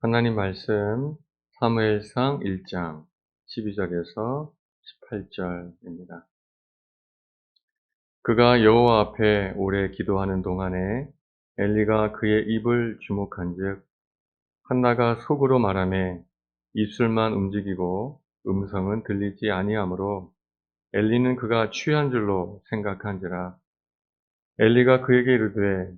하나님 말씀 사무엘상 1장 12절에서 18절입니다. 그가 여호와 앞에 오래 기도하는 동안에 엘리가 그의 입을 주목한즉 한나가 속으로 말하매 입술만 움직이고 음성은 들리지 아니하므로 엘리는 그가 취한 줄로 생각한지라. 엘리가 그에게 이르되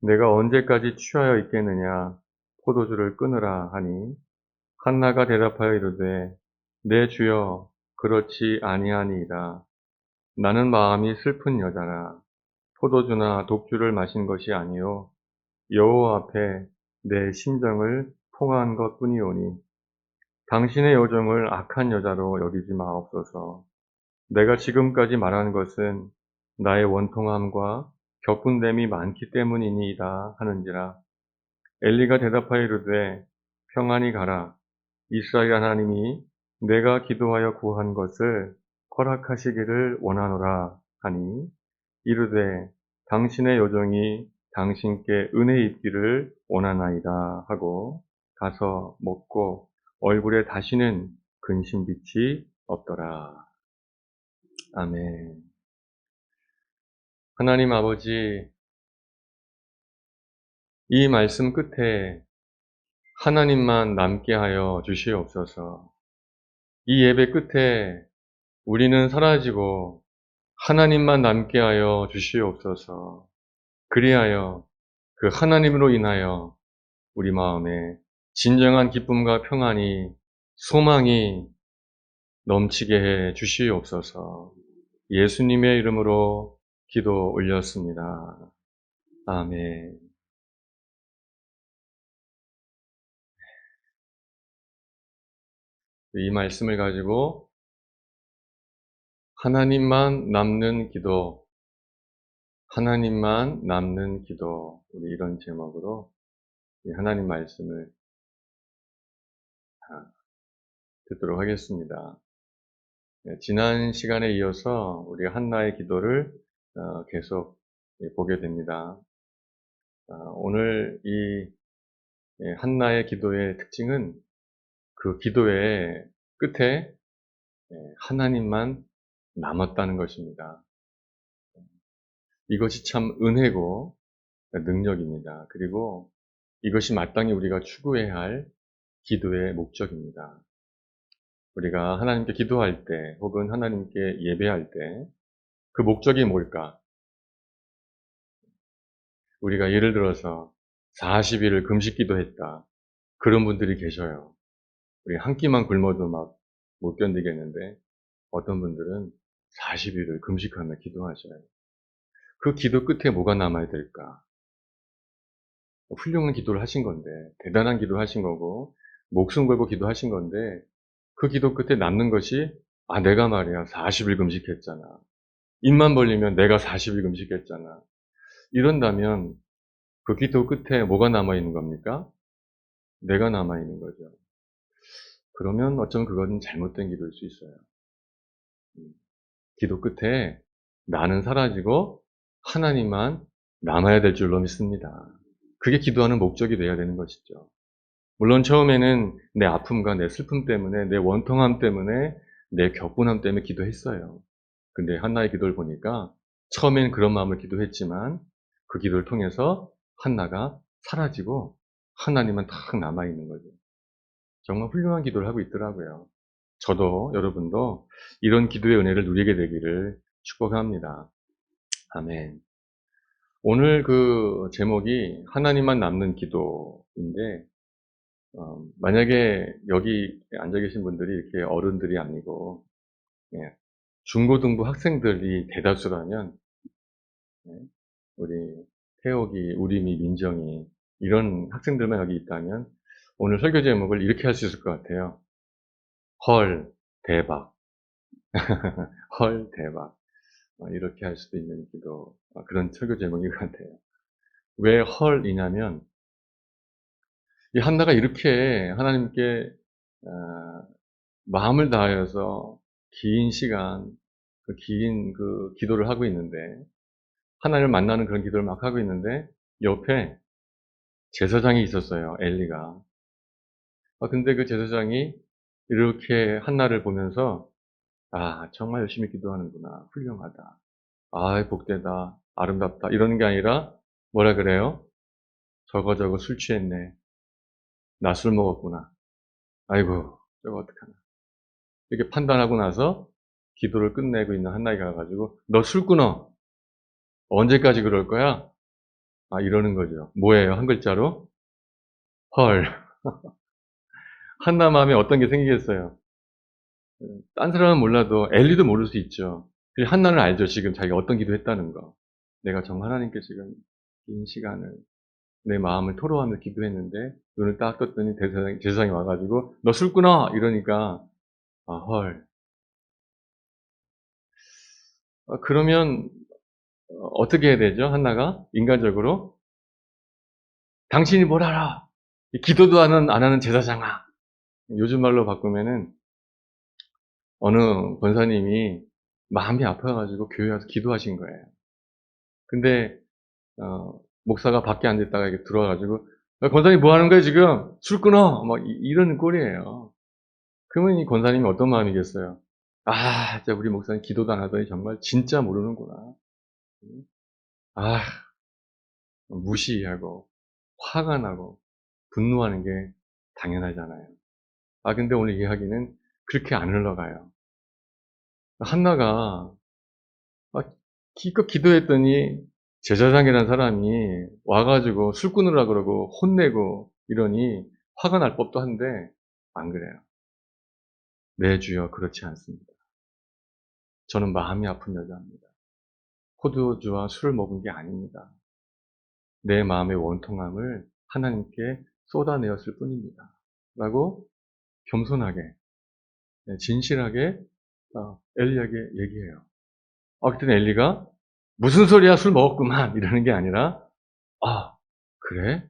내가 언제까지 취하여 있겠느냐 포도주를 끊으라 하니 한나가 대답하여 이르되 내 주여 그렇지 아니하니이다. 나는 마음이 슬픈 여자라. 포도주나 독주를 마신 것이 아니요 여호와 앞에 내 심정을 통한 것뿐이오니 당신의 여종을 악한 여자로 여기지 마옵소서. 내가 지금까지 말한 것은 나의 원통함과 격분됨이 많기 때문이니이다 하는지라. 엘리가 대답하여 이르되 평안히 가라. 이스라엘 하나님이 내가 기도하여 구한 것을 허락하시기를 원하노라 하니 이르되 당신의 여종이 당신께 은혜 입기를 원하나이다 하고 가서 먹고 얼굴에 다시는 근심빛이 없더라. 아멘. 하나님 아버지, 이 말씀 끝에 하나님만 남게 하여 주시옵소서. 이 예배 끝에 우리는 사라지고 하나님만 남게 하여 주시옵소서. 그리하여 그 하나님으로 인하여 우리 마음에 진정한 기쁨과 평안이, 소망이 넘치게 해 주시옵소서. 예수님의 이름으로 기도 올렸습니다. 아멘. 이 말씀을 가지고 하나님만 남는 기도, 하나님만 남는 기도, 우리 이런 제목으로 이 하나님 말씀을 듣도록 하겠습니다. 지난 시간에 이어서 우리 한나의 기도를 계속 보게 됩니다. 오늘 이 한나의 기도의 특징은 그 기도의 끝에 하나님만 남았다는 것입니다. 이것이 참 은혜고 능력입니다. 그리고 이것이 마땅히 우리가 추구해야 할 기도의 목적입니다. 우리가 하나님께 기도할 때 혹은 하나님께 예배할 때 그 목적이 뭘까? 우리가 예를 들어서 40일을 금식 기도했다. 그런 분들이 계셔요. 우리 한 끼만 굶어도 막 못 견디겠는데 어떤 분들은 40일을 금식하며 기도하셔요. 그 기도 끝에 뭐가 남아야 될까? 훌륭한 기도를 하신 건데, 대단한 기도를 하신 거고, 목숨 걸고 기도하신 건데, 그 기도 끝에 남는 것이, 내가 말이야, 40일 금식했잖아. 입만 벌리면 내가 40일 금식했잖아. 이런다면, 그 기도 끝에 뭐가 남아있는 겁니까? 내가 남아있는 거죠. 그러면 어쩌면 그건 잘못된 기도일 수 있어요. 기도 끝에 나는 사라지고 하나님만 남아야 될 줄로 믿습니다. 그게 기도하는 목적이 돼야 되는 것이죠. 물론 처음에는 내 아픔과 내 슬픔 때문에, 내 원통함 때문에, 내 격분함 때문에 기도했어요. 근데 한나의 기도를 보니까 처음엔 그런 마음을 기도했지만 그 기도를 통해서 한나가 사라지고 하나님만 딱 남아있는 거죠. 정말 훌륭한 기도를 하고 있더라고요. 저도 여러분도 이런 기도의 은혜를 누리게 되기를 축복합니다. 아멘. 오늘 그 제목이 하나님만 남는 기도인데 만약에 여기 앉아 계신 분들이 이렇게 어른들이 아니고 중고등부 학생들이 대다수라면 우리 태옥이, 우림이, 민정이 이런 학생들만 여기 있다면 오늘 설교 제목을 이렇게 할 수 있을 것 같아요. 헐, 대박. 헐, 대박. 이렇게 할 수도 있는 기도, 그런 설교 제목인 것 같아요. 왜 헐이냐면, 이 한나가 이렇게 하나님께 마음을 다하여서 긴 시간, 긴 기도를 하고 있는데, 하나님을 만나는 그런 기도를 막 하고 있는데, 옆에 제사장이 있었어요, 엘리가. 근데 그 제사장이 이렇게 한나를 보면서 정말 열심히 기도하는구나. 훌륭하다. 복되다. 아름답다. 이러는 게 아니라 뭐라 그래요? 저거 술 취했네. 나 술 먹었구나. 아이고, 저거 어떡하나. 이렇게 판단하고 나서 기도를 끝내고 있는 한나에게 가가지고 너 술 끊어. 언제까지 그럴 거야? 이러는 거죠. 뭐예요? 한 글자로? 헐. 한나 마음에 어떤 게 생기겠어요? 딴 사람은 몰라도 엘리도 모를 수 있죠. 그리고 한나는 알죠. 지금 자기가 어떤 기도했다는 거. 내가 정말 하나님께 지금 긴 시간을 내 마음을 토로하며 기도했는데 눈을 딱 떴더니 제사장이 와가지고 너 술 끊어! 이러니까 헐. 그러면 어떻게 해야 되죠? 한나가 인간적으로 당신이 뭘 알아? 기도도 안 하는 제사장아. 요즘 말로 바꾸면은 어느 권사님이 마음이 아파가지고 교회 와서 기도하신 거예요. 근데 목사가 밖에 앉았다가 이렇게 들어와가지고 권사님 뭐 하는 거야 지금? 술 끊어! 막 이러는 꼴이에요. 그러면 이 권사님이 어떤 마음이겠어요? 진짜 우리 목사님 기도도 안 하더니 정말 진짜 모르는구나. 무시하고 화가 나고 분노하는 게 당연하잖아요. 근데 오늘 이야기는 그렇게 안 흘러가요. 한나가 기껏 기도했더니 제사장이라는 사람이 와가지고 술 끊으라 그러고 혼내고 이러니 화가 날 법도 한데 안 그래요. 네 주여 그렇지 않습니다. 저는 마음이 아픈 여자입니다. 포도주와 술을 먹은 게 아닙니다. 내 마음의 원통함을 하나님께 쏟아내었을 뿐입니다. 라고 겸손하게 진실하게 엘리에게 얘기해요. 그때는 엘리가 무슨 소리야 술 먹었구만 이러는 게 아니라 그래?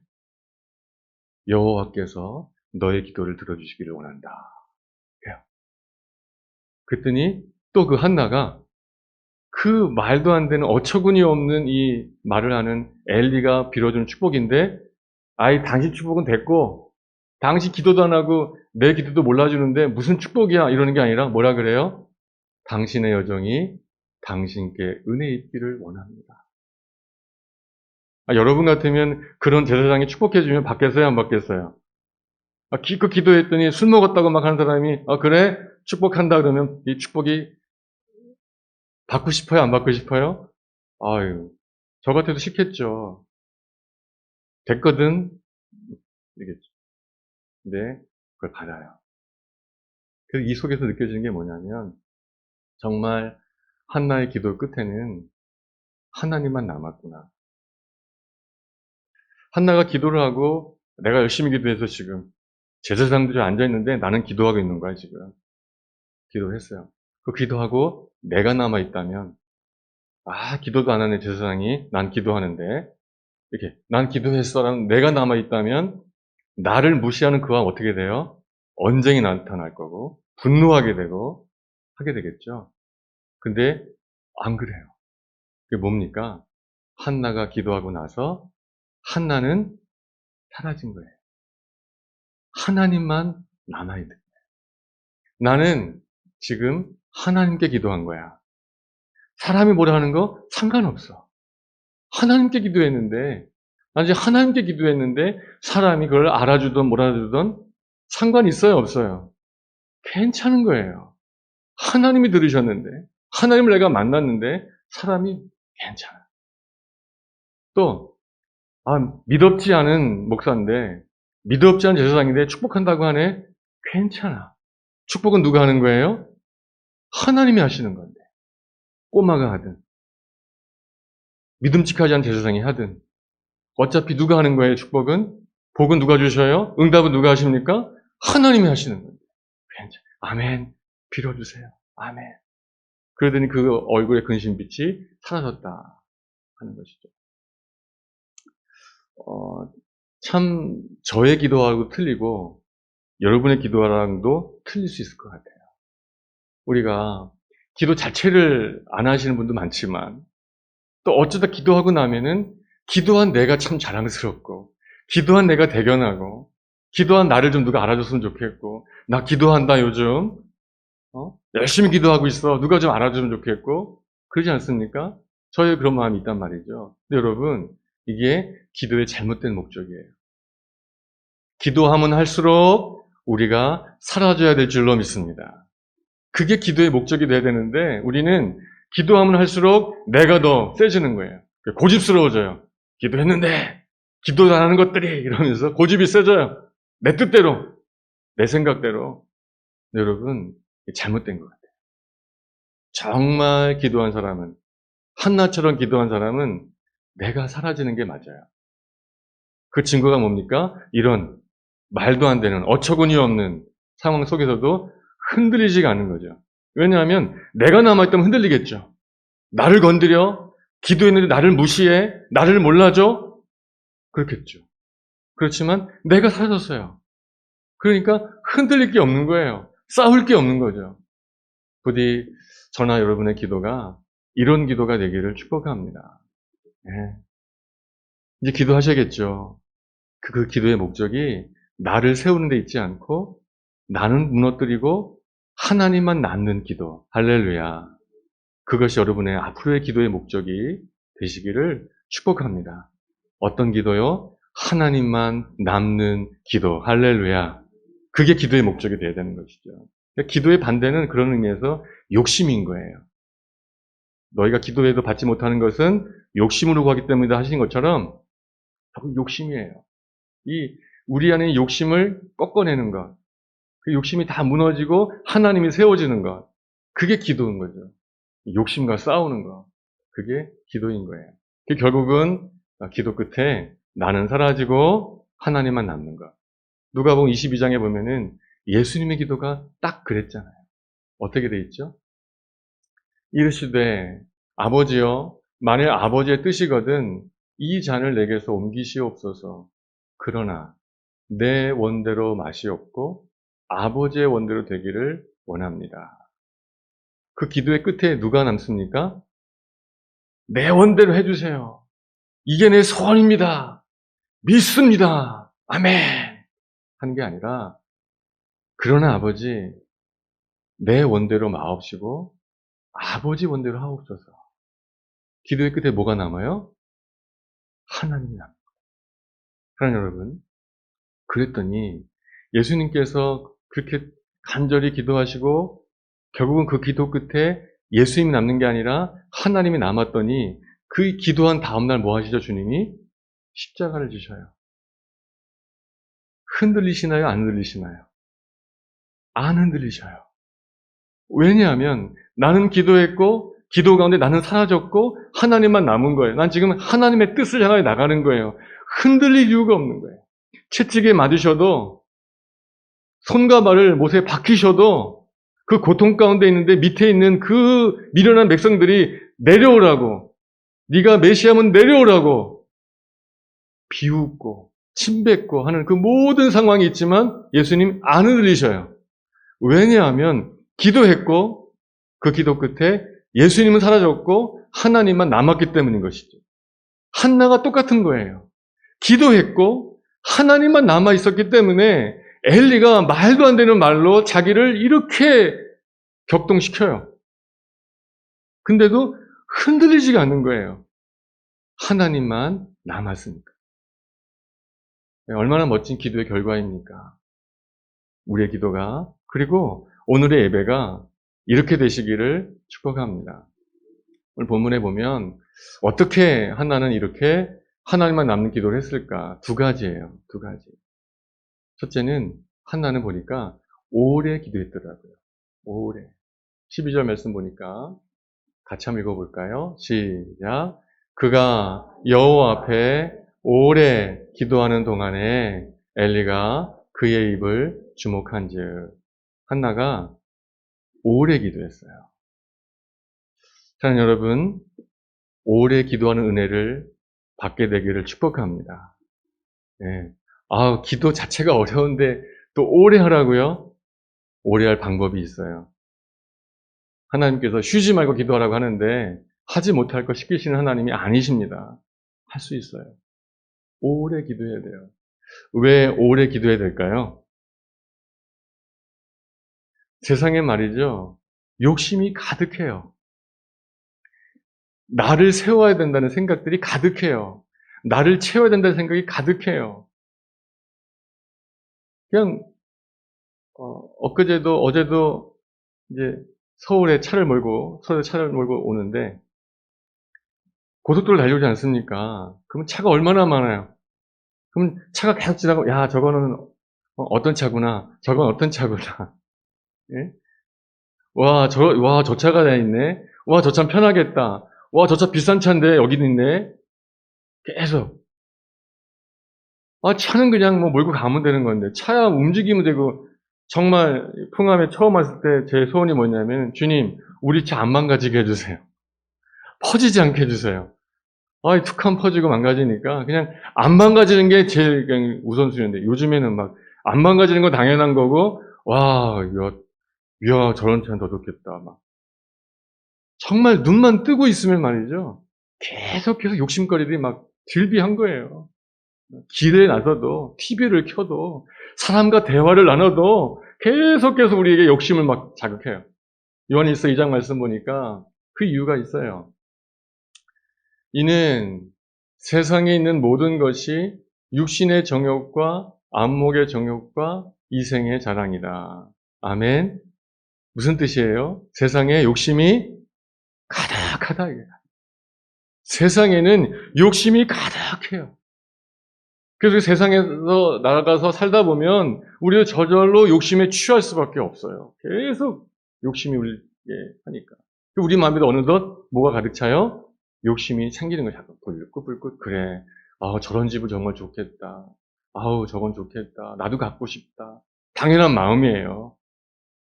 여호와께서 너의 기도를 들어주시기를 원한다. 해요. 그랬더니 또 그 한나가 그 말도 안 되는 어처구니 없는 이 말을 하는 엘리가 빌어주는 축복인데 당신 축복은 됐고 당신 기도도 안 하고 내 기도도 몰라주는데 무슨 축복이야 이러는 게 아니라 뭐라 그래요? 당신의 여정이 당신께 은혜 있기를 원합니다. 여러분 같으면 그런 제사장이 축복해주면 받겠어요? 안 받겠어요? 기껏 기도했더니 술 먹었다고 막 하는 사람이 그래? 축복한다 그러면 이 축복이 받고 싶어요? 안 받고 싶어요? 저 같아도 싫겠죠. 됐거든? 이겠죠. 근데 그걸 받아요. 그래서 이 속에서 느껴지는 게 뭐냐면 정말 한나의 기도 끝에는 하나님만 남았구나. 한나가 기도를 하고 내가 열심히 기도해서 지금 제사장들이 앉아있는데 나는 기도하고 있는 거야 지금. 기도했어요. 그 기도하고 내가 남아있다면 기도도 안 하는 제사장이 난 기도하는데 이렇게 난 기도했어라는 내가 남아있다면 나를 무시하는 그 왕 어떻게 돼요? 언쟁이 나타날 거고 분노하게 되고 하게 되겠죠. 근데 안 그래요. 그게 뭡니까? 한나가 기도하고 나서 한나는 사라진 거예요. 하나님만 남아있는 거예요. 나는 지금 하나님께 기도한 거야. 사람이 뭐라 하는 거 상관없어. 하나님께 기도했는데 이제 하나님께 기도했는데 사람이 그걸 알아주든 몰아주든 상관이 있어요 없어요? 괜찮은 거예요. 하나님이 들으셨는데 하나님을 내가 만났는데 사람이 괜찮아. 또 믿었지 않은 목사인데 믿었지 않은 제사장인데 축복한다고 하네? 괜찮아. 축복은 누가 하는 거예요? 하나님이 하시는 건데. 꼬마가 하든 믿음직하지 않은 제사장이 하든 어차피 누가 하는 거예요, 축복은? 복은 누가 주셔요? 응답은 누가 하십니까? 하나님이 하시는 건데. 괜찮아. 아멘. 빌어주세요. 아멘. 그러더니 그 얼굴의 근심빛이 사라졌다 하는 것이죠. 참 저의 기도하고 틀리고 여러분의 기도랑도 틀릴 수 있을 것 같아요. 우리가 기도 자체를 안 하시는 분도 많지만 또 어쩌다 기도하고 나면은 기도한 내가 참 자랑스럽고 기도한 내가 대견하고 기도한 나를 좀 누가 알아줬으면 좋겠고, 나 기도한다 요즘, 열심히 기도하고 있어. 누가 좀 알아주면 좋겠고, 그러지 않습니까? 저의 그런 마음이 있단 말이죠. 근데 여러분, 이게 기도의 잘못된 목적이에요. 기도하면 할수록 우리가 사라져야 될 줄로 믿습니다. 그게 기도의 목적이 돼야 되는데, 우리는 기도하면 할수록 내가 더 세지는 거예요. 고집스러워져요. 기도했는데, 기도 안 하는 것들이, 이러면서 고집이 세져요. 내 뜻대로, 내 생각대로. 여러분, 잘못된 것 같아요. 정말 기도한 사람은, 한나처럼 기도한 사람은 내가 사라지는 게 맞아요. 그 증거가 뭡니까? 이런 말도 안 되는 어처구니 없는 상황 속에서도 흔들리지가 않는 거죠. 왜냐하면 내가 남아있다면 흔들리겠죠. 나를 건드려? 기도했는데 나를 무시해? 나를 몰라줘? 그렇겠죠. 그렇지만 내가 사라졌어요. 그러니까 흔들릴 게 없는 거예요. 싸울 게 없는 거죠. 부디 저나 여러분의 기도가 이런 기도가 되기를 축복합니다. 네. 이제 기도하셔야겠죠. 그 기도의 목적이 나를 세우는 데 있지 않고 나는 무너뜨리고 하나님만 낳는 기도. 할렐루야. 그것이 여러분의 앞으로의 기도의 목적이 되시기를 축복합니다. 어떤 기도요? 하나님만 남는 기도. 할렐루야. 그게 기도의 목적이 되어야 되는 것이죠. 그러니까 기도의 반대는 그런 의미에서 욕심인 거예요. 너희가 기도해도 받지 못하는 것은 욕심으로 구하기 때문이다 하신 것처럼 결국 욕심이에요. 이 우리 안에 욕심을 꺾어내는 것, 그 욕심이 다 무너지고 하나님이 세워지는 것, 그게 기도인 거죠. 욕심과 싸우는 것, 그게 기도인 거예요. 결국은 기도 끝에 나는 사라지고 하나님만 남는 것. 누가복음 22장에 보면은 예수님의 기도가 딱 그랬잖아요. 어떻게 돼 있죠? 이르시되 아버지여 만일 아버지의 뜻이거든 이 잔을 내게서 옮기시옵소서. 그러나 내 원대로 마시옵고 아버지의 원대로 되기를 원합니다. 그 기도의 끝에 누가 남습니까? 내 원대로 해주세요. 이게 내 소원입니다. 믿습니다. 아멘. 하는 게 아니라 그러나 아버지 내 원대로 마옵시고 아버지 원대로 하옵소서. 기도의 끝에 뭐가 남아요? 하나님이 남아요. 사랑하는 여러분, 그랬더니 예수님께서 그렇게 간절히 기도하시고 결국은 그 기도 끝에 예수님이 남는 게 아니라 하나님이 남았더니 그 기도한 다음날 뭐 하시죠, 주님이? 십자가를 지셔요. 흔들리시나요? 안 흔들리시나요? 안 흔들리셔요. 왜냐하면 나는 기도했고 기도 가운데 나는 사라졌고 하나님만 남은 거예요. 난 지금 하나님의 뜻을 향하여 나가는 거예요. 흔들릴 이유가 없는 거예요. 채찍에 맞으셔도 손과 발을 못에 박히셔도 그 고통 가운데 있는데 밑에 있는 그 미련한 백성들이 내려오라고, 네가 메시아면 내려오라고 비웃고 침뱉고 하는 그 모든 상황이 있지만 예수님 안 흔들리셔요. 왜냐하면 기도했고 그 기도 끝에 예수님은 사라졌고 하나님만 남았기 때문인 것이죠. 한나가 똑같은 거예요. 기도했고 하나님만 남아 있었기 때문에 엘리가 말도 안 되는 말로 자기를 이렇게 격동시켜요. 근데도 흔들리지가 않는 거예요. 하나님만 남았으니까. 얼마나 멋진 기도의 결과입니까? 우리의 기도가. 그리고 오늘의 예배가 이렇게 되시기를 축복합니다. 오늘 본문에 보면 어떻게 한나는 이렇게 하나님만 남는 기도를 했을까? 두 가지예요. 두 가지. 첫째는 한나는 보니까 오래 기도했더라고요. 오래. 12절 말씀 보니까 같이 한번 읽어볼까요? 시작. 그가 여호와 앞에 오래 기도하는 동안에 엘리가 그의 입을 주목한즉 한나가 오래 기도했어요. 사랑하는 여러분, 오래 기도하는 은혜를 받게 되기를 축복합니다. 네. 기도 자체가 어려운데 또 오래 하라고요? 오래 할 방법이 있어요. 하나님께서 쉬지 말고 기도하라고 하는데 하지 못할 거 시키시는 하나님이 아니십니다. 할 수 있어요. 오래 기도해야 돼요. 왜 오래 기도해야 될까요? 세상에 말이죠. 욕심이 가득해요. 나를 세워야 된다는 생각들이 가득해요. 나를 채워야 된다는 생각이 가득해요. 그냥 엊그제도 어제도 이제 서울에 차를 몰고 오는데 고속도로를 달려오지 않습니까? 그러면 차가 얼마나 많아요. 그럼 차가 계속 지나가고 야 저거는 어떤 차구나. 저건 어떤 차구나. 예? 와 저 차가 다 있네. 와 저 참 편하겠다. 와 저 차 비싼 차인데 여기도 있네. 계속. 차는 그냥 뭐 몰고 가면 되는 건데 차 움직이면 되고 정말 풍암에 처음 왔을 때 제 소원이 뭐냐면 주님 우리 차 안 망가지게 해주세요. 퍼지지 않게 해주세요. 툭하면 퍼지고 망가지니까 그냥 안 망가지는 게 제일 그냥 우선순위인데 요즘에는 막 안 망가지는 건 당연한 거고 야 저런 차는 더 좋겠다 막 정말 눈만 뜨고 있으면 말이죠 계속해서 욕심거리들이 막 즐비한 거예요. 길에 나서도 TV를 켜도 사람과 대화를 나눠도 계속해서 우리에게 욕심을 막 자극해요. 요한일서 2장 말씀 보니까 그 이유가 있어요. 이는 세상에 있는 모든 것이 육신의 정욕과 안목의 정욕과 이생의 자랑이다. 아멘. 무슨 뜻이에요? 세상에 욕심이 가득하다. 세상에는 욕심이 가득해요. 그래서 세상에서 나가서 살다 보면 우리가 저절로 욕심에 취할 수밖에 없어요. 계속 욕심이 우리에 하니까. 우리 마음에도 어느덧 뭐가 가득 차요? 욕심이 생기는 거예요. 자꾸 불긋불긋 그래. 저런 집은 정말 좋겠다. 아우 저건 좋겠다. 나도 갖고 싶다. 당연한 마음이에요.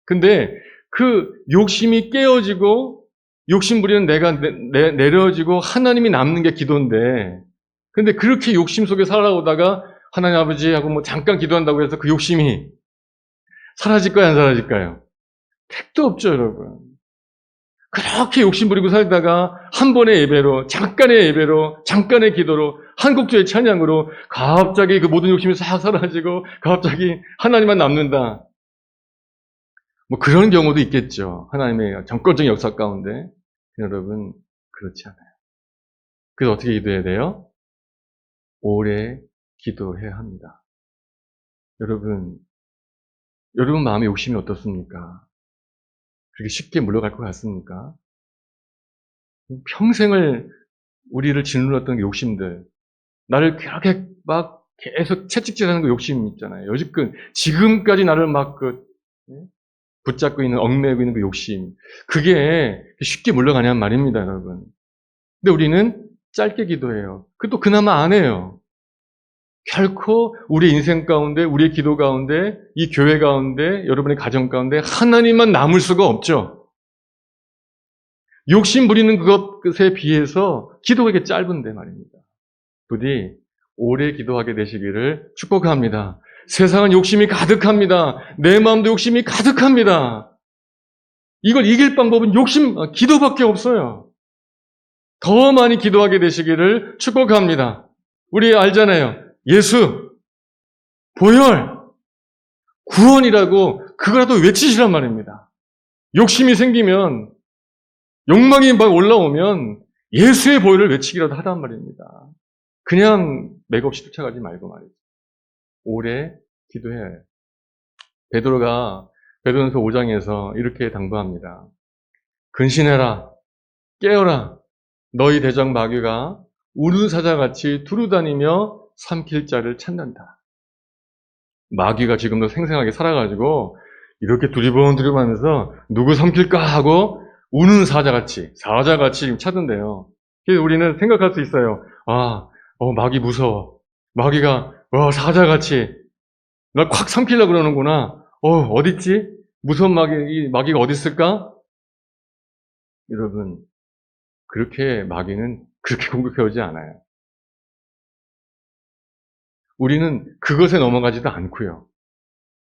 근데 그 욕심이 깨어지고 욕심 부리는 내가 내려지고 하나님이 남는 게 기도인데 근데 그렇게 욕심 속에 살아오다가 하나님 아버지 하고 뭐 잠깐 기도한다고 해서 그 욕심이 사라질까요, 안 사라질까요? 택도 없죠, 여러분. 그렇게 욕심 부리고 살다가 한 번의 예배로, 잠깐의 예배로, 잠깐의 기도로, 한 곡조의 찬양으로 갑자기 그 모든 욕심이 싹 사라지고 갑자기 하나님만 남는다. 뭐 그런 경우도 있겠죠. 하나님의 정권적인 역사 가운데. 여러분, 그렇지 않아요. 그래서 어떻게 기도해야 돼요? 오래 기도해야 합니다. 여러분 마음의 욕심이 어떻습니까? 그렇게 쉽게 물러갈 것 같습니까? 평생을 우리를 짓눌렀던 욕심들, 나를 그렇게 막 계속 채찍질하는 그 욕심 있잖아요. 여지껏 지금까지 나를 막 붙잡고 있는, 얽매고 있는 그 욕심, 그게 쉽게 물러가냔 말입니다, 여러분. 근데 우리는 짧게 기도해요. 그것도 그나마 안 해요. 결코 우리 인생 가운데, 우리의 기도 가운데, 이 교회 가운데, 여러분의 가정 가운데 하나님만 남을 수가 없죠. 욕심 부리는 그것에 비해서 기도가 이게 짧은데 말입니다. 부디 오래 기도하게 되시기를 축복합니다. 세상은 욕심이 가득합니다. 내 마음도 욕심이 가득합니다. 이걸 이길 방법은 기도밖에 없어요. 더 많이 기도하게 되시기를 축복합니다. 우리 알잖아요. 예수, 보혈, 구원이라고 그거라도 외치시란 말입니다. 욕심이 생기면 욕망이 막 올라오면 예수의 보혈을 외치기라도 하단 말입니다. 그냥 맥없이 쫓아가지 말고 말이죠. 오래 기도해야 해요. 베드로가 베드로전서 5장에서 이렇게 당부합니다. 근신해라, 깨어라, 너희 대적 마귀가 우는 사자같이 두루다니며 삼킬 자를 찾는다. 마귀가 지금도 생생하게 살아가지고 이렇게 두리번두리번하면서 누구 삼킬까 하고 우는 사자같이 지금 찾은데요. 그래서 우리는 생각할 수 있어요. 마귀 무서워. 마귀가 사자같이 날 콱 삼키려고 그러는구나. 어딨지? 무서운 마귀가 어디 있을까? 여러분, 마귀는 그렇게 공격해오지 않아요. 우리는 그것에 넘어가지도 않고요.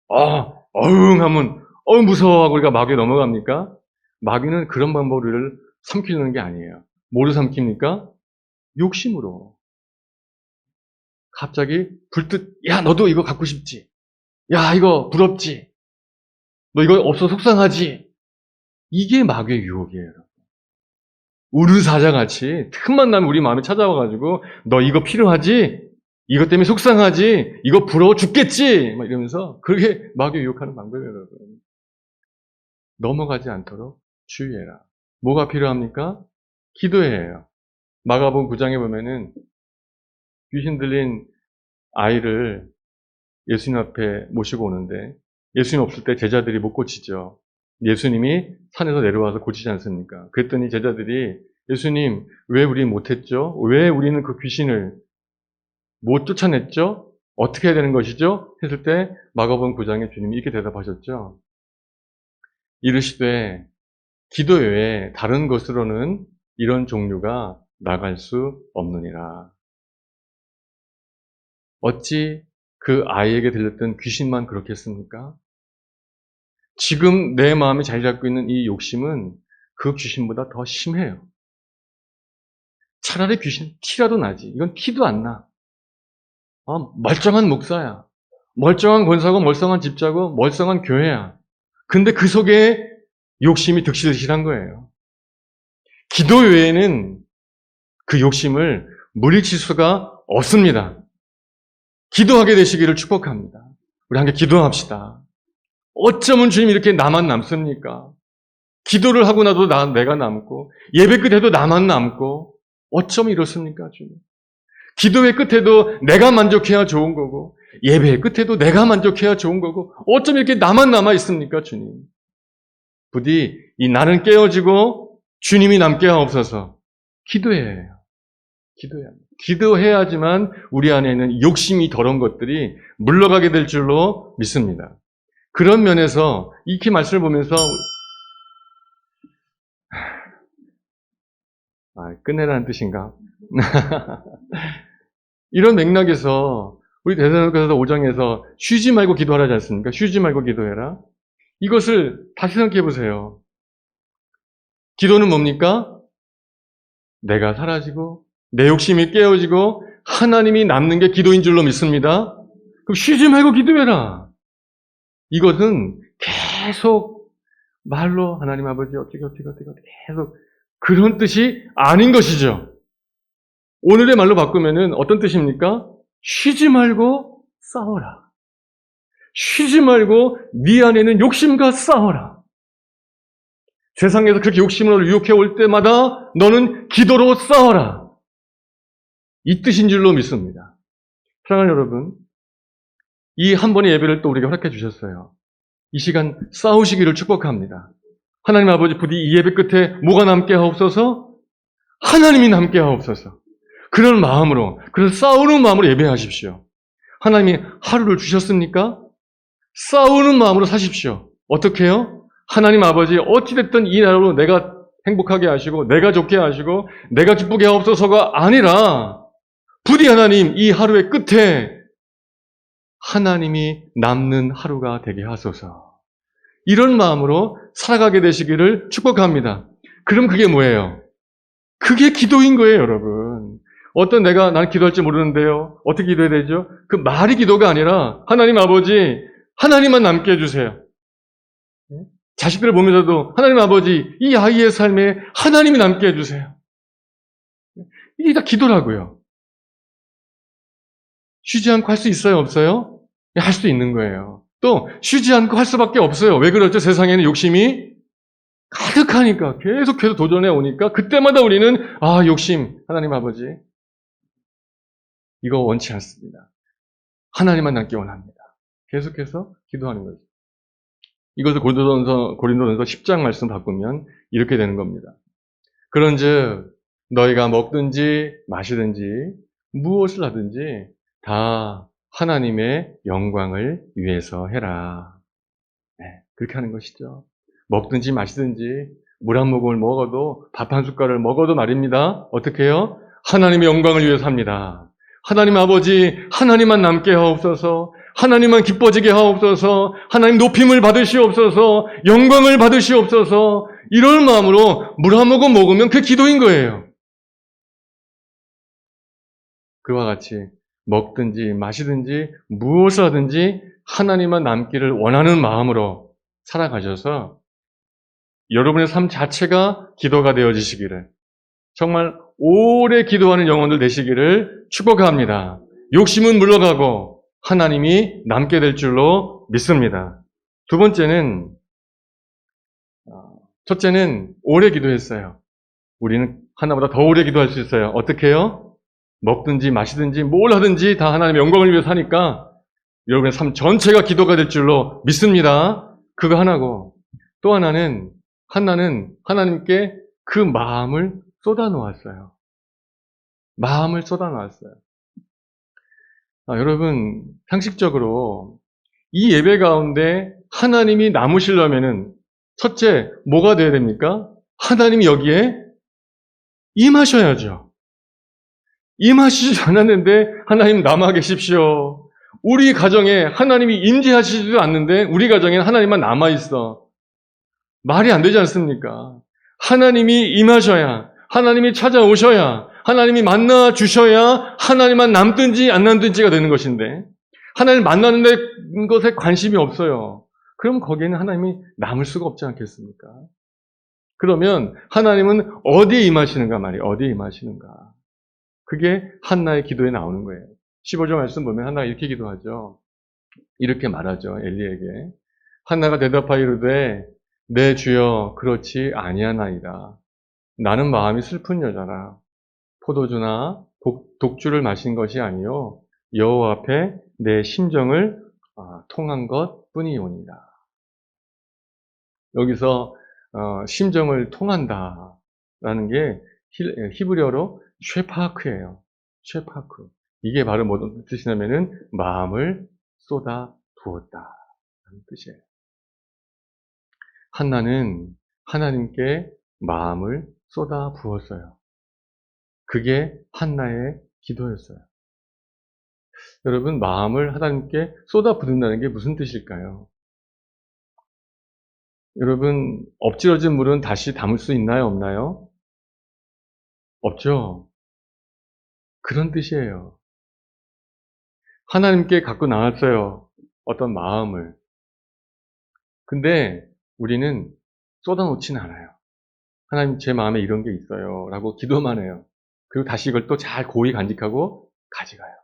하면 무서워하고 우리가 마귀에 넘어갑니까? 마귀는 그런 방법으로 우리를 삼키려는 게 아니에요. 뭐로 삼킵니까? 욕심으로. 갑자기 불뜻 야 너도 이거 갖고 싶지? 야 이거 부럽지? 너 이거 없어 속상하지? 이게 마귀의 유혹이에요. 우르사자같이 틈만 나면 우리 마음에 찾아와가지고 너 이거 필요하지? 이것 때문에 속상하지? 이거 부러워 죽겠지? 막 이러면서 그렇게 마귀 유혹하는 방법이에요, 여러분. 넘어가지 않도록 주의해라. 뭐가 필요합니까? 기도해요. 마가복음 9장에 보면은 귀신 들린 아이를 예수님 앞에 모시고 오는데 예수님 없을 때 제자들이 못 고치죠. 예수님이 산에서 내려와서 고치지 않습니까? 그랬더니 제자들이 예수님 왜 우리 못했죠? 왜 우리는 그 귀신을 못 쫓아냈죠? 어떻게 해야 되는 것이죠? 했을 때 마가복음 9장에 주님이 이렇게 대답하셨죠. 이르시되 기도 외에 다른 것으로는 이런 종류가 나갈 수 없느니라. 어찌 그 아이에게 들렸던 귀신만 그렇겠습니까? 지금 내 마음에 자리 잡고 있는 이 욕심은 그 귀신보다 더 심해요. 차라리 귀신 티라도 나지. 이건 티도 안 나. 멀쩡한 목사야. 멀쩡한 권사고 멀쩡한 집자고 멀쩡한 교회야. 근데 그 속에 욕심이 득실득실한 거예요. 기도 외에는 그 욕심을 물리칠 수가 없습니다. 기도하게 되시기를 축복합니다. 우리 함께 기도합시다. 어쩌면 주님 이렇게 나만 남습니까? 기도를 하고 나도 내가 남고 예배 끝에도 나만 남고 어쩌면 이렇습니까, 주님? 기도의 끝에도 내가 만족해야 좋은 거고 예배의 끝에도 내가 만족해야 좋은 거고 어쩌면 이렇게 나만 남아 있습니까, 주님? 부디 이 나는 깨어지고 주님이 남게 하옵소서. 기도해야 해요. 기도해야 합니다. 기도해야지만 우리 안에 있는 욕심이 더러운 것들이 물러가게 될 줄로 믿습니다. 그런 면에서 이렇게 말씀을 보면서 끝내라는 뜻인가? 이런 맥락에서 우리 데살로니가서 5장에서 쉬지 말고 기도하라지 않습니까? 쉬지 말고 기도해라. 이것을 다시 생각해 보세요. 기도는 뭡니까? 내가 사라지고 내 욕심이 깨어지고 하나님이 남는 게 기도인 줄로 믿습니다. 그럼 쉬지 말고 기도해라. 이것은 계속 말로 하나님 아버지 어떻게 계속 그런 뜻이 아닌 것이죠. 오늘의 말로 바꾸면은 어떤 뜻입니까? 쉬지 말고 싸워라. 쉬지 말고 네 안에는 욕심과 싸워라. 세상에서 그렇게 욕심을 유혹해 올 때마다 너는 기도로 싸워라. 이 뜻인 줄로 믿습니다. 사랑하는 여러분, 이 한 번의 예배를 또 우리에게 허락해 주셨어요. 이 시간 싸우시기를 축복합니다. 하나님 아버지 부디 이 예배 끝에 뭐가 남게 하옵소서? 하나님이 남게 하옵소서. 그런 마음으로, 그런 싸우는 마음으로 예배하십시오. 하나님이 하루를 주셨습니까? 싸우는 마음으로 사십시오. 어떻게 해요? 하나님 아버지 어찌됐든 이 나라로 내가 행복하게 하시고 내가 좋게 하시고 내가 기쁘게 하옵소서가 아니라 부디 하나님 이 하루의 끝에 하나님이 남는 하루가 되게 하소서. 이런 마음으로 살아가게 되시기를 축복합니다. 그럼 그게 뭐예요? 그게 기도인 거예요, 여러분. 나는 기도할 줄 모르는데요. 어떻게 기도해야 되죠? 그 말이 기도가 아니라 하나님 아버지 하나님만 남게 해주세요. 자식들을 보면서도 하나님 아버지 이 아이의 삶에 하나님이 남게 해주세요. 이게 다 기도라고요. 쉬지 않고 할 수 있어요? 없어요? 할 수 있는 거예요. 또 쉬지 않고 할 수밖에 없어요. 왜 그렇죠? 세상에는 욕심이 가득하니까 계속해서 도전해 오니까 그때마다 우리는 욕심 하나님 아버지 이거 원치 않습니다. 하나님만 남기 원합니다. 계속해서 기도하는 거죠. 이것을 고린도전서 10장 말씀 바꾸면 이렇게 되는 겁니다. 그런즉 너희가 먹든지 마시든지 무엇을 하든지 다 하나님의 영광을 위해서 해라. 그렇게 하는 것이죠. 먹든지 마시든지 물 한 모금을 먹어도 밥 한 숟갈을 먹어도 말입니다. 어떻게 해요? 하나님의 영광을 위해서 합니다. 하나님 아버지 하나님만 남게 하옵소서. 하나님만 기뻐지게 하옵소서. 하나님 높임을 받으시옵소서. 영광을 받으시옵소서. 이런 마음으로 물 한 모금 먹으면 그게 기도인 거예요. 그와 같이 먹든지 마시든지 무엇을 하든지 하나님만 남기를 원하는 마음으로 살아가셔서 여러분의 삶 자체가 기도가 되어지시기를, 정말 오래 기도하는 영혼들 되시기를 축복합니다. 욕심은 물러가고 하나님이 남게 될 줄로 믿습니다. 두 번째는, 첫째는 오래 기도했어요. 우리는 하나보다 더 오래 기도할 수 있어요. 어떻게 해요? 먹든지 마시든지 뭘 하든지 다 하나님의 영광을 위해 사니까 여러분의 삶 전체가 기도가 될 줄로 믿습니다. 그거 하나고, 또 하나는 한나는 하나님께 그 마음을 쏟아놓았어요. 마음을 쏟아놓았어요. 여러분, 상식적으로 이 예배 가운데 하나님이 남으시려면은 첫째, 뭐가 돼야 됩니까? 하나님이 여기에 임하셔야죠. 임하시지 않았는데 하나님 남아 계십시오. 우리 가정에 하나님이 임재하시지도 않는데 우리 가정에는 하나님만 남아 있어. 말이 안 되지 않습니까? 하나님이 임하셔야, 하나님이 찾아오셔야, 하나님이 만나 주셔야 하나님만 남든지 안 남든지가 되는 것인데, 하나님 만나는 것에 관심이 없어요. 그럼 거기에는 하나님이 남을 수가 없지 않겠습니까? 그러면 하나님은 어디에 임하시는가 말이에요. 어디에 임하시는가. 그게 한나의 기도에 나오는 거예요. 15절 말씀 보면 한나가 이렇게 기도하죠. 이렇게 말하죠. 엘리에게. 한나가 대답하여 이르되 내 주여 그렇지 아니하나이다. 나는 마음이 슬픈 여자라. 포도주나 독주를 마신 것이 아니요 여호와 앞에 내 심정을 통한 것 뿐이오니라. 여기서 심정을 통한다라는 게 히브리어로 쉐파크예요. 쉐파크. 이게 바로 무슨 뜻이냐면은 마음을 쏟아 부었다라는 뜻이에요. 한나는 하나님께 마음을 쏟아 부었어요. 그게 한나의 기도였어요. 여러분, 마음을 하나님께 쏟아 붓는다는 게 무슨 뜻일까요? 여러분, 엎질러진 물은 다시 담을 수 있나요, 없나요? 없죠. 그런 뜻이에요. 하나님께 갖고 나왔어요. 어떤 마음을. 근데 우리는 쏟아놓지는 않아요. 하나님, 제 마음에 이런 게 있어요. 라고 기도만 해요. 그리고 다시 이걸 또 잘 고이 간직하고 가져가요.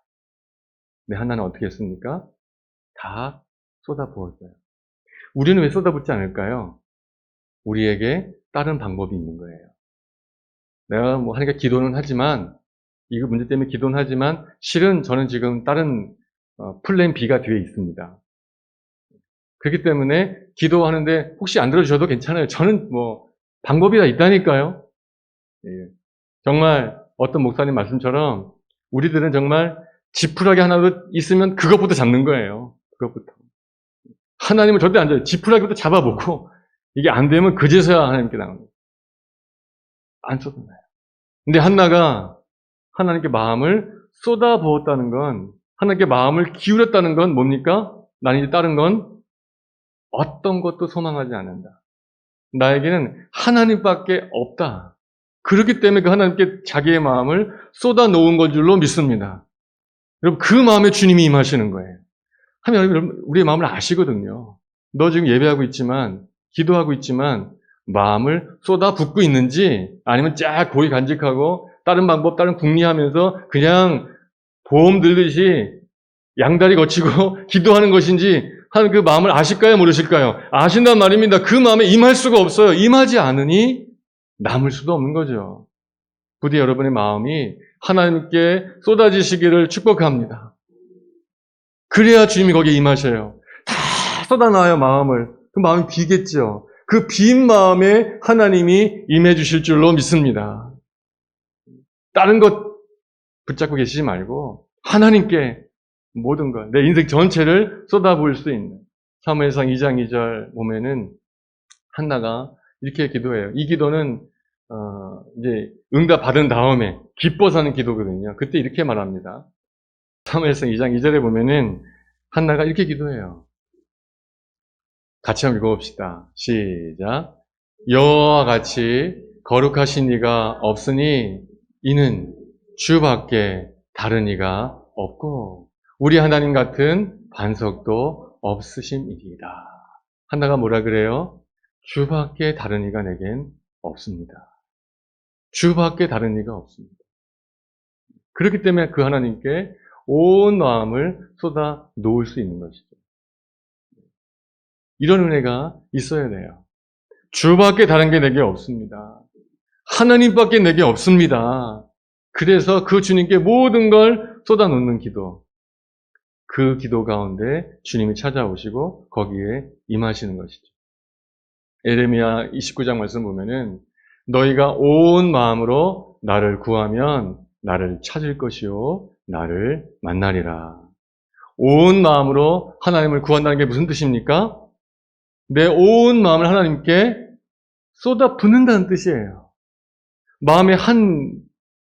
근데 하나는 어떻게 했습니까? 다 쏟아부었어요. 우리는 왜 쏟아붓지 않을까요? 우리에게 다른 방법이 있는 거예요. 내가 하니까 기도는 하지만, 이거 문제 때문에 기도는 하지만, 실은 저는 지금 다른 플랜 B가 뒤에 있습니다. 그렇기 때문에 기도하는데 혹시 안 들어주셔도 괜찮아요. 저는 방법이 다 있다니까요. 예. 정말 어떤 목사님 말씀처럼 우리들은 정말 지푸라기 하나도 있으면 그것부터 잡는 거예요. 그것부터. 하나님은 절대 안 줘요. 지푸라기부터 잡아보고 이게 안 되면 그제서야 하나님께 나오는 거예요. 안 쏟아나요. 근데 한나가 하나님께 마음을 쏟아부었다는 건, 하나님께 마음을 기울였다는 건 뭡니까? 나는 이제 다른 건 어떤 것도 소망하지 않는다. 나에게는 하나님밖에 없다. 그렇기 때문에 그 하나님께 자기의 마음을 쏟아놓은 건 줄로 믿습니다. 여러분, 그 마음에 주님이 임하시는 거예요. 하나님, 우리의 마음을 아시거든요. 너 지금 예배하고 있지만, 기도하고 있지만, 마음을 쏟아붓고 있는지, 아니면 쫙 고이 간직하고, 다른 방법, 다른 궁리하면서 그냥 보험 들듯이 양다리 거치고 기도하는 것인지, 하나님 그 마음을 아실까요? 모르실까요? 아신단 말입니다. 그 마음에 임할 수가 없어요. 임하지 않으니 남을 수도 없는 거죠. 부디 여러분의 마음이 하나님께 쏟아지시기를 축복합니다. 그래야 주님이 거기에 임하셔요. 다 쏟아놔요, 마음을. 그 마음이 비겠죠. 그 빈 마음에 하나님이 임해 주실 줄로 믿습니다. 다른 것 붙잡고 계시지 말고 하나님께 모든 것, 내 인생 전체를 쏟아부을 수 있는. 사무엘상 2장 2절 보면은 한나가 이렇게 기도해요. 이 기도는 이제 응답 받은 다음에 기뻐서 하는 기도거든요. 그때 이렇게 말합니다. 사무엘상 2장 2절에 보면은 한나가 이렇게 기도해요. 같이 한번 읽어봅시다. 시작. 여호와와 같이 거룩하신 이가 없으니 이는 주밖에 다른 이가 없고 우리 하나님 같은 반석도 없으심이니이다. 한나가 뭐라 그래요? 주밖에 다른 이가 내겐 없습니다. 주밖에 다른 이가 없습니다. 그렇기 때문에 그 하나님께 온 마음을 쏟아 놓을 수 있는 것이죠. 이런 은혜가 있어야 돼요. 주밖에 다른 게 내게 없습니다. 하나님밖에 내게 없습니다. 그래서 그 주님께 모든 걸 쏟아놓는 기도. 그 기도 가운데 주님이 찾아오시고 거기에 임하시는 것이죠. 예레미야 29장 말씀 보면은 너희가 온 마음으로 나를 구하면 나를 찾을 것이요 나를 만나리라. 온 마음으로 하나님을 구한다는 게 무슨 뜻입니까? 내 온 마음을 하나님께 쏟아 붓는다는 뜻이에요. 마음의 한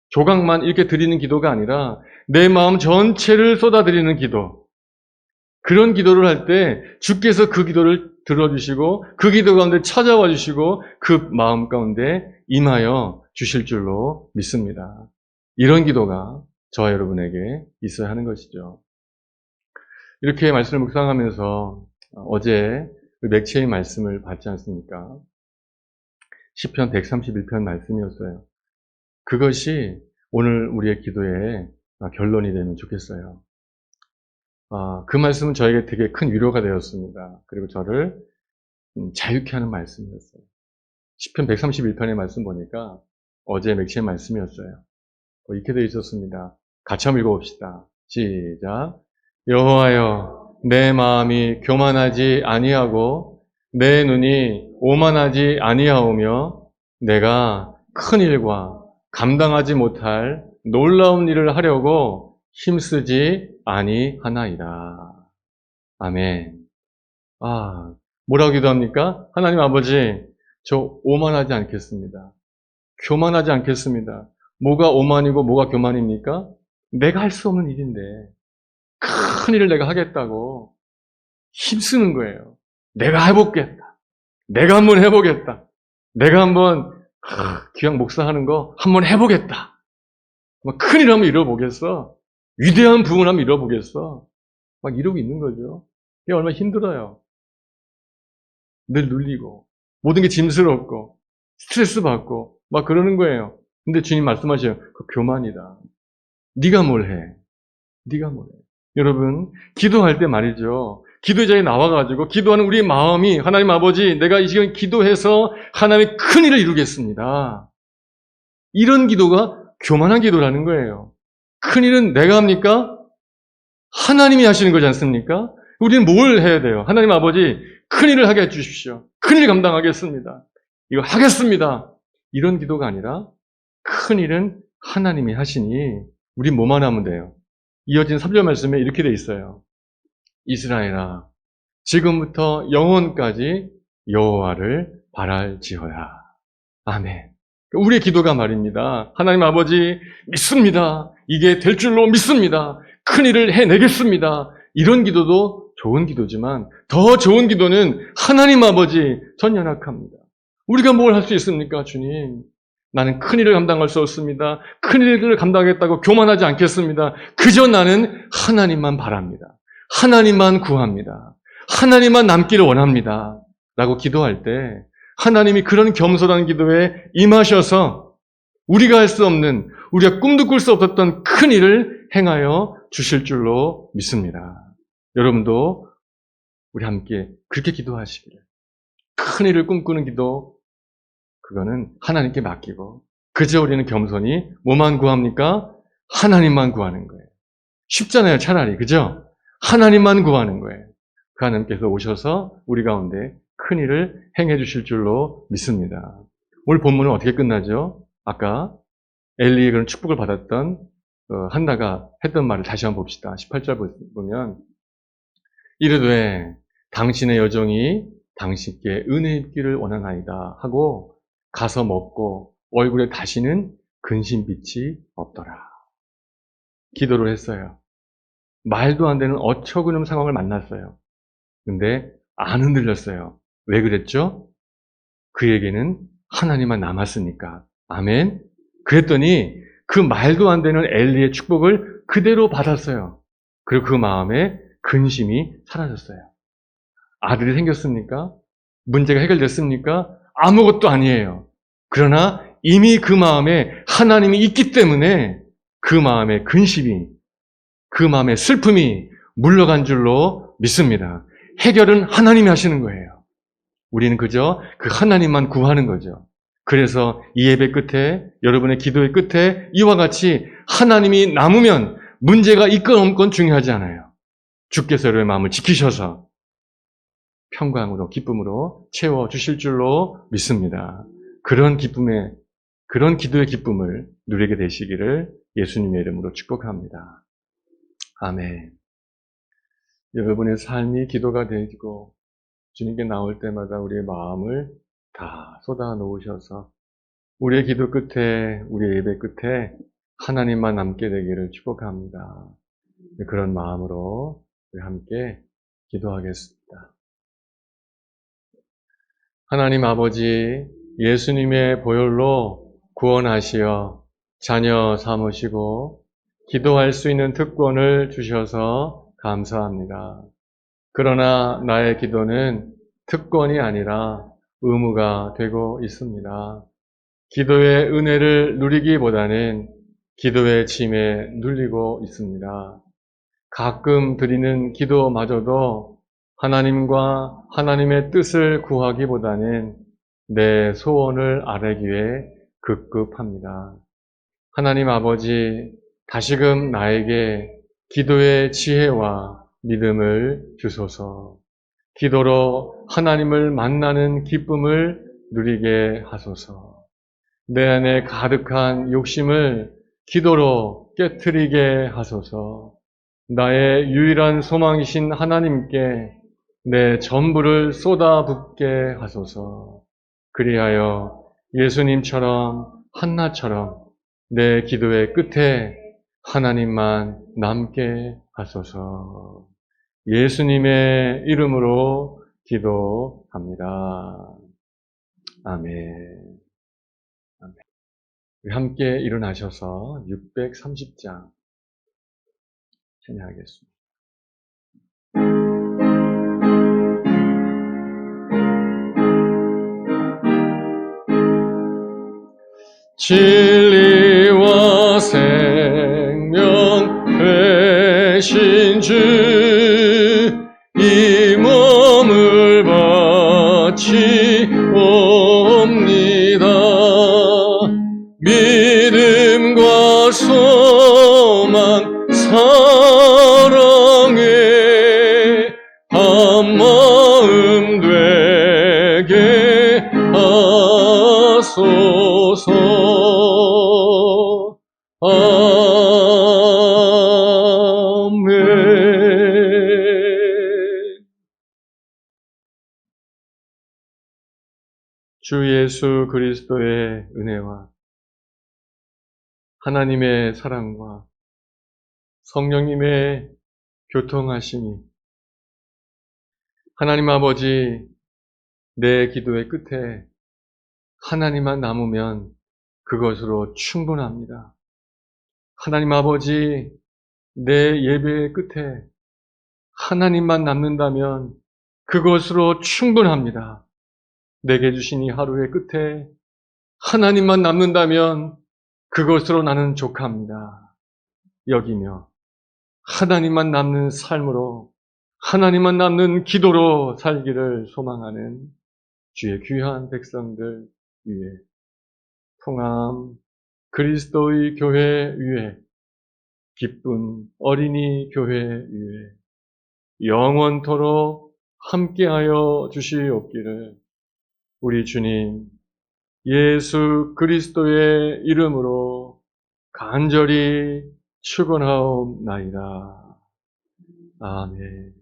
조각만 이렇게 드리는 기도가 아니라 내 마음 전체를 쏟아드리는 기도. 그런 기도를 할 때 주께서 그 기도를 들어주시고 그 기도 가운데 찾아와 주시고 그 마음 가운데 임하여 주실 줄로 믿습니다. 이런 기도가 저와 여러분에게 있어야 하는 것이죠. 이렇게 말씀을 묵상하면서 어제 그 맥체의 말씀을 봤지 않습니까? 시편 131편 말씀이었어요. 그것이 오늘 우리의 기도의 결론이 되면 좋겠어요. 그 말씀은 저에게 되게 큰 위로가 되었습니다. 그리고 저를 자유케 하는 말씀이었어요. 시편 131편의 말씀 보니까 어제 맥체의 말씀이었어요. 이렇게 되어 있었습니다. 같이 한번 읽어봅시다. 시작. 여호와여, 내 마음이 교만하지 아니하고 내 눈이 오만하지 아니하오며 내가 큰 일과 감당하지 못할 놀라운 일을 하려고 힘쓰지 아니하나이다. 아멘. 뭐라고 기도합니까? 하나님 아버지, 저 오만하지 않겠습니다. 교만하지 않겠습니다. 뭐가 오만이고 뭐가 교만입니까? 내가 할 수 없는 일인데 큰 일을 내가 하겠다고 힘쓰는 거예요. 내가 해보겠다. 내가 한번 해보겠다. 내가 한번 귀양 목사하는 거 한번 해보겠다. 큰 일 한번 이뤄보겠어. 위대한 부흥을 한번 이뤄보겠어. 막 이러고 있는 거죠. 이게 얼마나 힘들어요. 늘 눌리고 모든 게 짐스럽고 스트레스 받고 막 그러는 거예요. 근데 주님 말씀하셔요. 그 교만이다. 네가 뭘 해? 네가 뭘 해? 여러분, 기도할 때 말이죠. 기도의 자리에 나와가지고 기도하는 우리의 마음이 하나님 아버지, 내가 이 시간 기도해서 하나님의 큰 일을 이루겠습니다. 이런 기도가 교만한 기도라는 거예요. 큰 일은 내가 합니까? 하나님이 하시는 거지 않습니까? 우리는 뭘 해야 돼요? 하나님 아버지, 큰 일을 하게 해주십시오. 큰 일 감당하겠습니다. 이거 하겠습니다. 이런 기도가 아니라 큰 일은 하나님이 하시니 우리 뭐만 하면 돼요. 이어진 3절 말씀에 이렇게 돼 있어요. 이스라엘아, 지금부터 영원까지 여호와를 바랄지어야. 아멘. 우리의 기도가 말입니다. 하나님 아버지, 믿습니다. 이게 될 줄로 믿습니다. 큰 일을 해내겠습니다. 이런 기도도 좋은 기도지만 더 좋은 기도는 하나님 아버지, 전 연약합니다. 우리가 뭘 할 수 있습니까, 주님? 나는 큰 일을 감당할 수 없습니다. 큰 일을 감당하겠다고 교만하지 않겠습니다. 그저 나는 하나님만 바랍니다. 하나님만 구합니다. 하나님만 남기를 원합니다. 라고 기도할 때 하나님이 그런 겸손한 기도에 임하셔서 우리가 할 수 없는, 우리가 꿈도 꿀 수 없었던 큰 일을 행하여 주실 줄로 믿습니다. 여러분도 우리 함께 그렇게 기도하시기를. 큰 일을 꿈꾸는 기도, 그거는 하나님께 맡기고 그저 우리는 겸손히 뭐만 구합니까? 하나님만 구하는 거예요. 쉽잖아요, 차라리. 그죠? 하나님만 구하는 거예요. 그 하나님께서 오셔서 우리 가운데 큰 일을 행해 주실 줄로 믿습니다. 오늘 본문은 어떻게 끝나죠? 아까 엘리의 그런 축복을 받았던 한나가 했던 말을 다시 한번 봅시다. 18절 보면 이르되 당신의 여종이 당신께 은혜 입기를 원하나이다 하고 가서 먹고 얼굴에 다시는 근심빛이 없더라. 기도를 했어요. 말도 안 되는 어처구니없는 상황을 만났어요. 근데 안 흔들렸어요. 왜 그랬죠? 그에게는 하나님만 남았으니까. 아멘. 그랬더니 그 말도 안 되는 엘리의 축복을 그대로 받았어요. 그리고 그 마음에 근심이 사라졌어요. 아들이 생겼습니까? 문제가 해결됐습니까? 아무것도 아니에요. 그러나 이미 그 마음에 하나님이 있기 때문에 그 마음의 근심이, 그 마음의 슬픔이 물러간 줄로 믿습니다. 해결은 하나님이 하시는 거예요. 우리는 그저 그 하나님만 구하는 거죠. 그래서 이 예배 끝에, 여러분의 기도의 끝에 이와 같이 하나님이 남으면 문제가 있건 없건 중요하지 않아요. 주께서 여러분의 마음을 지키셔서 평강으로, 기쁨으로 채워주실 줄로 믿습니다. 그런 기도의 기쁨을 누리게 되시기를 예수님의 이름으로 축복합니다. 아멘. 여러분의 삶이 기도가 되고 주님께 나올 때마다 우리의 마음을 다 쏟아 놓으셔서 우리의 기도 끝에, 우리의 예배 끝에 하나님만 남게 되기를 축복합니다. 그런 마음으로 우리 함께 기도하겠습니다. 하나님 아버지, 예수님의 보혈로 구원하시어 자녀 삼으시고 기도할 수 있는 특권을 주셔서 감사합니다. 그러나 나의 기도는 특권이 아니라 의무가 되고 있습니다. 기도의 은혜를 누리기보다는 기도의 짐에 눌리고 있습니다. 가끔 드리는 기도마저도 하나님과 하나님의 뜻을 구하기보다는 내 소원을 아뢰기에 급급합니다. 하나님 아버지, 다시금 나에게 기도의 지혜와 믿음을 주소서. 기도로 하나님을 만나는 기쁨을 누리게 하소서. 내 안에 가득한 욕심을 기도로 깨트리게 하소서. 나의 유일한 소망이신 하나님께 내 전부를 쏟아붓게 하소서. 그리하여 예수님처럼 한나처럼 내 기도의 끝에 하나님만 남게 하소서. 예수님의 이름으로 기도합니다. 아멘. 아멘. 우리 함께 일어나셔서 630장 찬양하겠습니다. 진리와 생명 되신 주 이 몸을 바치옵니다. 믿음과 소망 사랑에 한마음 되게 하소서. 아멘. 주 예수 그리스도의 은혜와 하나님의 사랑과 성령님의 교통하심이 하나님 아버지, 내 기도의 끝에 하나님만 남으면 그것으로 충분합니다. 하나님 아버지, 내 예배의 끝에 하나님만 남는다면 그것으로 충분합니다. 내게 주신 이 하루의 끝에 하나님만 남는다면 그것으로 나는 족합니다. 여기며 하나님만 남는 삶으로, 하나님만 남는 기도로 살기를 소망하는 주의 귀한 백성들 위에, 통함 그리스도의 교회 위에, 기쁜 어린이 교회 위에 영원토록 함께하여 주시옵기를 우리 주님 예수 그리스도의 이름으로 간절히 축원하옵나이다. 아멘.